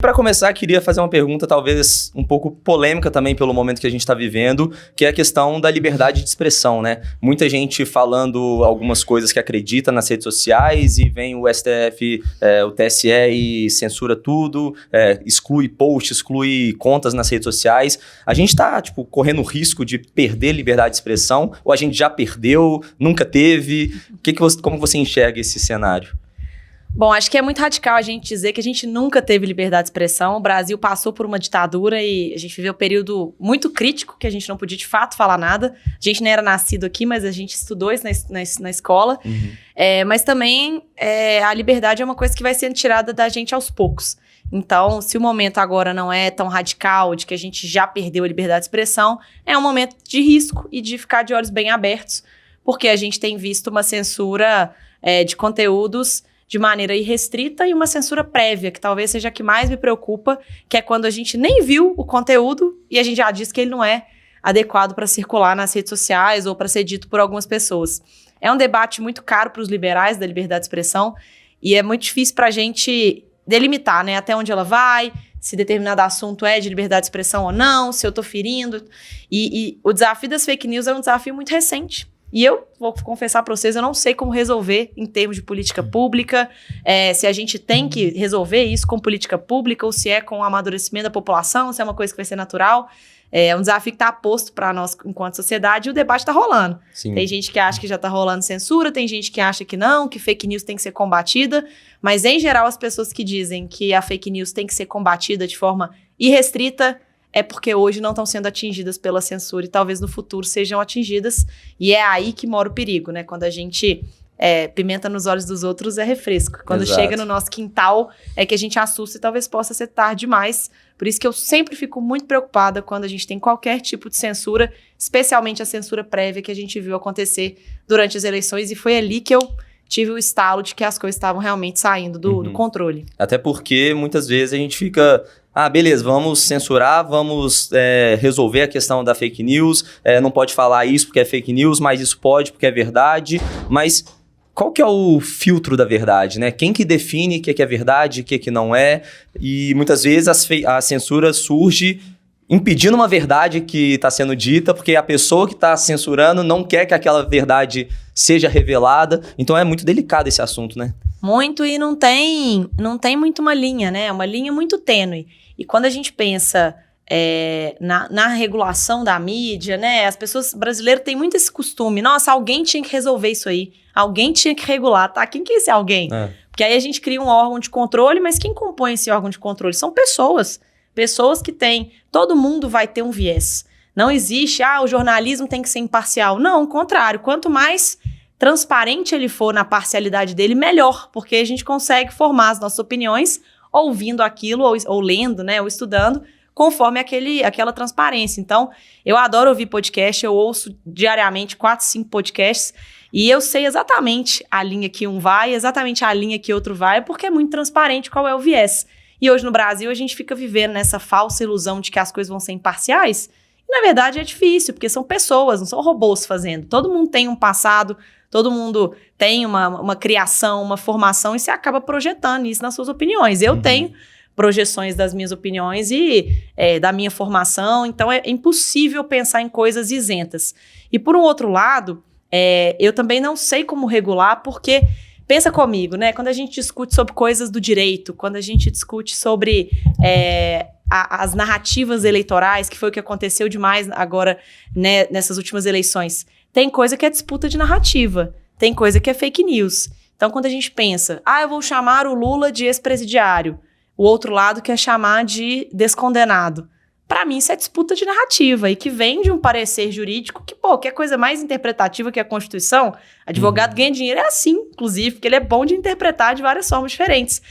Para começar, queria fazer uma pergunta talvez um pouco polêmica também pelo momento que a gente está vivendo, que é a questão da liberdade de expressão, né? Muita gente falando algumas coisas que acredita nas redes sociais e vem o STF, o TSE e censura tudo, exclui posts, exclui contas nas redes sociais. A gente está, correndo risco de perder liberdade de expressão ou a gente já perdeu, nunca teve? Como você enxerga esse cenário? Bom, acho que é muito radical a gente dizer que a gente nunca teve liberdade de expressão. O Brasil passou por uma ditadura e a gente viveu um período muito crítico, que a gente não podia de fato falar nada. A gente não era nascido aqui, mas a gente estudou isso na escola. Uhum. Mas também a liberdade é uma coisa que vai sendo tirada da gente aos poucos. Então, se o momento agora não é tão radical, de que a gente já perdeu a liberdade de expressão, é um momento de risco e de ficar de olhos bem abertos, porque a gente tem visto uma censura de conteúdos de maneira irrestrita e uma censura prévia, que talvez seja a que mais me preocupa, que é quando a gente nem viu o conteúdo e a gente já diz que ele não é adequado para circular nas redes sociais ou para ser dito por algumas pessoas. É um debate muito caro para os liberais da liberdade de expressão e é muito difícil para a gente delimitar, né, até onde ela vai, se determinado assunto é de liberdade de expressão ou não, se eu estou ferindo. E o desafio das fake news é um desafio muito recente. E eu vou confessar para vocês, eu não sei como resolver em termos de política pública, se a gente tem que resolver isso com política pública ou se é com o amadurecimento da população, se é uma coisa que vai ser natural. É um desafio que está posto para nós enquanto sociedade e o debate está rolando. Sim. Tem gente que acha que já está rolando censura, tem gente que acha que não, que fake news tem que ser combatida, mas em geral as pessoas que dizem que a fake news tem que ser combatida de forma irrestrita é porque hoje não estão sendo atingidas pela censura e talvez no futuro sejam atingidas. E é aí que mora o perigo, né? Quando a gente pimenta nos olhos dos outros é refresco. Quando Exato. chega no nosso quintal é que a gente assusta e talvez possa ser tarde demais. Por isso que eu sempre fico muito preocupada quando a gente tem qualquer tipo de censura, especialmente a censura prévia que a gente viu acontecer durante as eleições. E foi ali que eu tive o estalo de que as coisas estavam realmente saindo do controle. Até porque muitas vezes a gente fica... beleza, vamos censurar, vamos resolver a questão da fake news, não pode falar isso porque é fake news, mas isso pode porque é verdade, mas qual que é o filtro da verdade, né? Quem que define o que é verdade, o que não é? E muitas vezes a censura surge impedindo uma verdade que está sendo dita, porque a pessoa que está censurando não quer que aquela verdade seja revelada, então é muito delicado esse assunto, né? Muito, e não tem muito uma linha, né? É uma linha muito tênue. E quando a gente pensa na regulação da mídia, né? As pessoas brasileiras têm muito esse costume. Nossa, alguém tinha que resolver isso aí. Alguém tinha que regular, tá? Quem que é esse alguém? Porque aí a gente cria um órgão de controle, mas quem compõe esse órgão de controle? São pessoas. Pessoas que têm... Todo mundo vai ter um viés. Não existe, o jornalismo tem que ser imparcial. Não, ao contrário. Quanto mais transparente ele for na parcialidade dele, melhor, porque a gente consegue formar as nossas opiniões ouvindo aquilo, ou lendo, né, ou estudando, conforme aquela transparência. Então, eu adoro ouvir podcast, eu ouço diariamente 4, 5 podcasts, e eu sei exatamente a linha que um vai, exatamente a linha que outro vai, porque é muito transparente qual é o viés. E hoje no Brasil a gente fica vivendo nessa falsa ilusão de que as coisas vão ser imparciais, e na verdade é difícil, porque são pessoas, não são robôs fazendo. Todo mundo tem um passado, todo mundo tem uma criação, uma formação, e você acaba projetando isso nas suas opiniões. Eu tenho projeções das minhas opiniões e da minha formação, então é impossível pensar em coisas isentas. E por um outro lado, eu também não sei como regular, porque, pensa comigo, né? Quando a gente discute sobre coisas do direito, quando a gente discute sobre as narrativas eleitorais, que foi o que aconteceu demais agora, né, nessas últimas eleições, tem coisa que é disputa de narrativa, tem coisa que é fake news. Então, quando a gente pensa, eu vou chamar o Lula de ex-presidiário, o outro lado quer chamar de descondenado. Para mim, isso é disputa de narrativa e que vem de um parecer jurídico que é coisa mais interpretativa que a Constituição. Advogado ganha dinheiro assim, inclusive, porque ele é bom de interpretar de várias formas diferentes.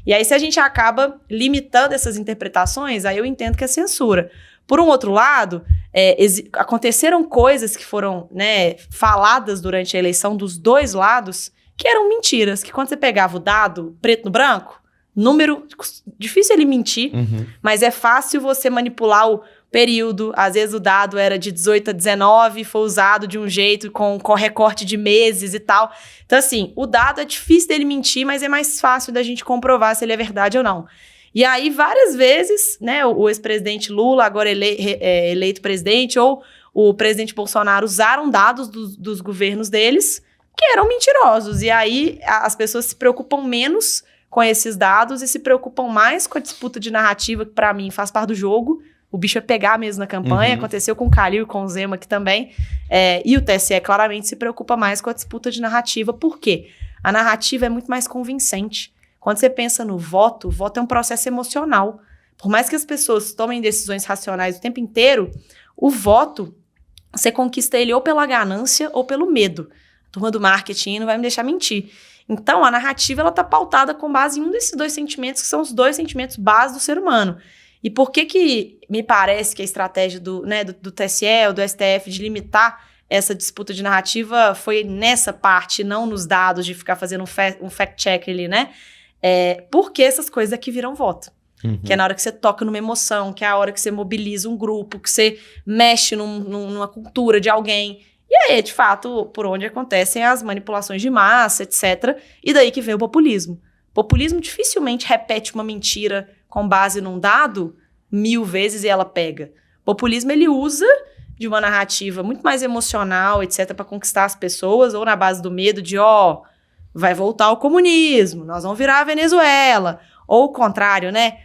E aí, se a gente acaba limitando essas interpretações, aí eu entendo que é censura. Por um outro lado, aconteceram coisas que foram, né, faladas durante a eleição dos dois lados que eram mentiras, que quando você pegava o dado preto no branco, número, difícil ele mentir, mas é fácil você manipular o período. Às vezes o dado era de 18 a 19, foi usado de um jeito com recorte de meses e tal. Então, assim, o dado é difícil dele mentir, mas é mais fácil da gente comprovar se ele é verdade ou não. E aí, várias vezes, né, o ex-presidente Lula, agora eleito presidente, ou o presidente Bolsonaro usaram dados dos governos deles que eram mentirosos. E aí, as pessoas se preocupam menos com esses dados e se preocupam mais com a disputa de narrativa, que para mim faz parte do jogo. O bicho é pegar mesmo na campanha, aconteceu com o Calil e com o Zema aqui também. E o TSE claramente se preocupa mais com a disputa de narrativa. Por quê? A narrativa é muito mais convincente. Quando você pensa no voto, o voto é um processo emocional. Por mais que as pessoas tomem decisões racionais o tempo inteiro, o voto, você conquista ele ou pela ganância ou pelo medo. A turma do marketing não vai me deixar mentir. Então, a narrativa está pautada com base em um desses dois sentimentos, que são os dois sentimentos básicos do ser humano. E por que me parece que a estratégia do TSE ou do STF de limitar essa disputa de narrativa foi nessa parte, não nos dados de ficar fazendo um fact-check ali, né? Porque essas coisas aqui viram voto. Que é na hora que você toca numa emoção, que é a hora que você mobiliza um grupo, que você mexe numa cultura de alguém. E aí, de fato, por onde acontecem as manipulações de massa, etc. E daí que vem o populismo. Populismo dificilmente repete uma mentira com base num dado 1000 vezes e ela pega. Populismo, ele usa de uma narrativa muito mais emocional, etc., para conquistar as pessoas, ou na base do medo de, vai voltar o comunismo, nós vamos virar a Venezuela. Ou o contrário, né?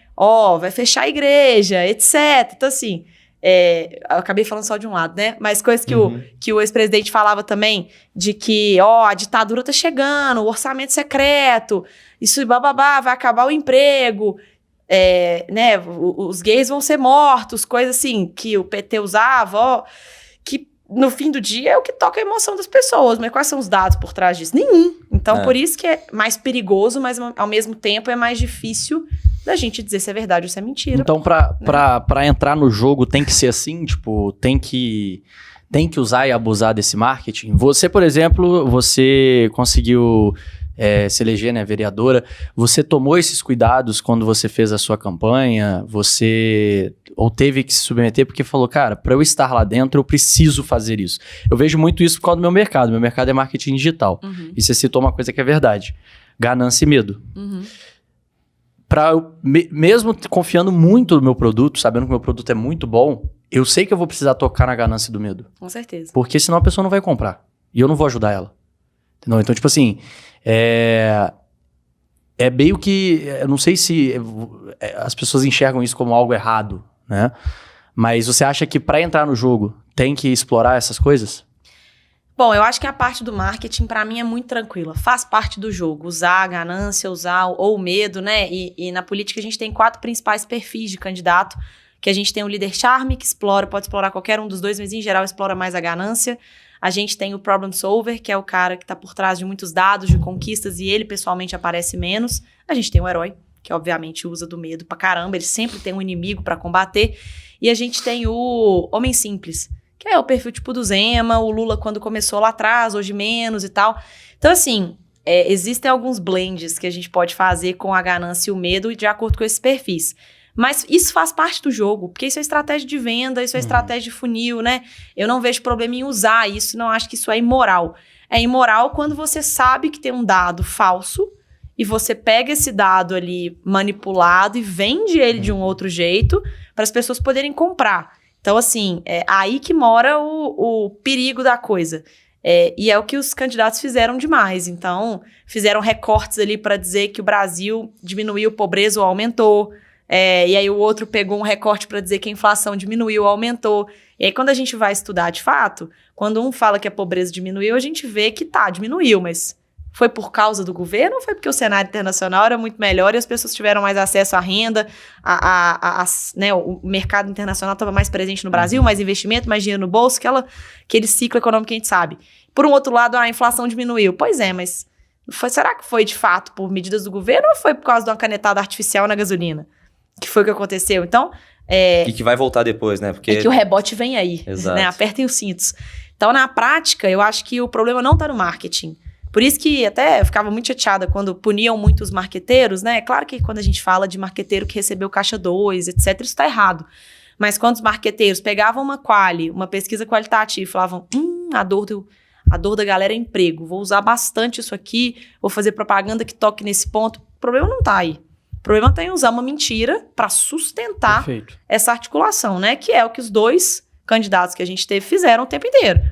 Vai fechar a igreja, etc. Então, assim, eu acabei falando só de um lado, né? Mas coisas que o ex-presidente falava também, de que, a ditadura tá chegando, o orçamento secreto, isso bababá, vai acabar o emprego, né? Os gays vão ser mortos, coisas assim, que o PT usava, que no fim do dia é o que toca a emoção das pessoas, mas quais são os dados por trás disso? Nenhum. Então, por isso que é mais perigoso, mas ao mesmo tempo é mais difícil da gente dizer se é verdade ou se é mentira. Então, pra entrar no jogo, tem que ser assim, tipo, tem que usar e abusar desse marketing. Você, por exemplo, você conseguiu se eleger, né, vereadora. Você tomou esses cuidados quando você fez a sua campanha? Você ou teve que se submeter porque falou, cara, para eu estar lá dentro, eu preciso fazer isso. Eu vejo muito isso por causa do meu mercado. Meu mercado é marketing digital. E você citou uma coisa que é verdade. Ganância e medo. Mesmo confiando muito no meu produto, sabendo que o meu produto é muito bom, eu sei que eu vou precisar tocar na ganância e do medo. Com certeza. Porque senão a pessoa não vai comprar. E eu não vou ajudar ela. Entendeu? Então, tipo assim, é meio que... Eu não sei se as pessoas enxergam isso como algo errado, né? Mas você acha que para entrar no jogo tem que explorar essas coisas? Bom, eu acho que a parte do marketing, para mim, é muito tranquila. Faz parte do jogo. Usar a ganância, usar ou o medo, né? E na política a gente tem 4 principais perfis de candidato, que a gente tem o líder charme, que pode explorar qualquer um dos dois, mas em geral explora mais a ganância. A gente tem o problem solver, que é o cara que está por trás de muitos dados, de conquistas, e ele pessoalmente aparece menos. A gente tem o herói, que obviamente usa do medo pra caramba, ele sempre tem um inimigo para combater. E a gente tem o homem simples, que é o perfil tipo do Zema, o Lula quando começou lá atrás, hoje menos e tal. Então, assim, existem alguns blends que a gente pode fazer com a ganância e o medo de acordo com esses perfis. Mas isso faz parte do jogo, porque isso é estratégia de venda, isso é estratégia de funil, né? Eu não vejo problema em usar isso, não acho que isso é imoral. É imoral quando você sabe que tem um dado falso e você pega esse dado ali manipulado e vende ele de um outro jeito para as pessoas poderem comprar. Então, assim, é aí que mora o perigo da coisa. E é o que os candidatos fizeram demais. Então, fizeram recortes ali para dizer que o Brasil diminuiu, pobreza ou aumentou. E aí o outro pegou um recorte para dizer que a inflação diminuiu ou aumentou. E aí quando a gente vai estudar de fato, quando um fala que a pobreza diminuiu, a gente vê que diminuiu, mas foi por causa do governo ou foi porque o cenário internacional era muito melhor e as pessoas tiveram mais acesso à renda, né, o mercado internacional estava mais presente no Brasil, mais investimento, mais dinheiro no bolso, aquele ciclo econômico que a gente sabe. Por um outro lado, a inflação diminuiu. Pois é, mas será que foi de fato por medidas do governo ou foi por causa de uma canetada artificial na gasolina? Que foi o que aconteceu. Então... E que vai voltar depois, né? Porque... É que o rebote vem aí. Exato. Né? Apertem os cintos. Então, na prática, eu acho que o problema não está no marketing. Por isso que até eu ficava muito chateada quando puniam muito os marqueteiros, né? Claro que quando a gente fala de marqueteiro que recebeu caixa 2, etc., isso está errado. Mas quando os marqueteiros pegavam uma pesquisa qualitativa e falavam, a dor da galera é emprego, vou usar bastante isso aqui, vou fazer propaganda que toque nesse ponto, o problema não está aí. O problema está em usar uma mentira para sustentar Perfeito. essa articulação, né? Que é o que os dois candidatos que a gente teve fizeram o tempo inteiro.